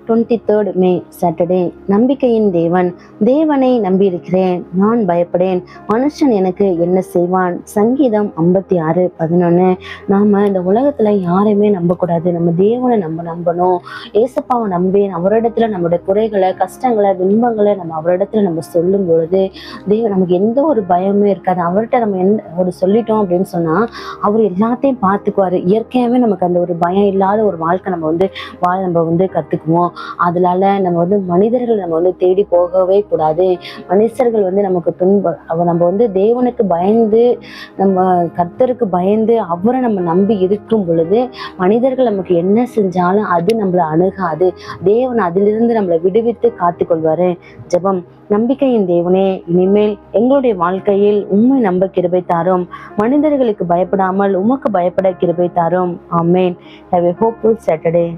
23rd மே Saturday. நம்பிக்கையின் தேவன். தேவனை நம்பியிருக்கிறேன், நான் பயப்படேன், மனுஷன் எனக்கு என்ன செய்வான்? சங்கீதம் 56:11. நாம இந்த உலகத்துல யாரையுமே நம்பக்கூடாது, நம்ம தேவனை நம்பணும். ஏசப்பாவை நம்பி அவரிடத்துல நம்மளுடைய குறைகளை, கஷ்டங்களை, துன்பங்களை நம்ம அவரிடத்துல நம்ம சொல்லும் பொழுது நமக்கு எந்த ஒரு பயமே இருக்காது. அவர்கிட்ட நம்ம ஒரு சொல்லிட்டோம் அப்படின்னு சொன்னா அவர் எல்லாத்தையும் பார்த்துக்குவாரு. இயற்கையாவே நமக்கு அந்த ஒரு பயம் இல்லாத ஒரு வாழ்க்கை நம்ம கத்துக்குவோம். அதனால நம்ம மனிதர்கள் நம்ம தேடி போகவே கூடாது. மனுஷர்கள் நமக்கு நம்ம தேவனுக்கு பயந்து, நம்ம கர்த்தருக்கு பயந்து அவரை நம்ம நம்பி இருக்கும் பொழுது மனிதர்கள் நமக்கு என்ன செஞ்சாலும் அது நம்மளை அணுகாது. தேவன் அதிலிருந்து நம்மளை விடுவித்து காத்துக்கொள்வாரு. ஜெபம். நம்பிக்கையின் தேவனே, இனிமேல் எங்களுடைய வாழ்க்கையில் உம்மை நம்ப கிருபை தாரும். மனிதர்களுக்கு பயப்படாமல் உமக்கு பயப்பட கிருபை தாரும். ஆமேன். Have a hopeful Saturday.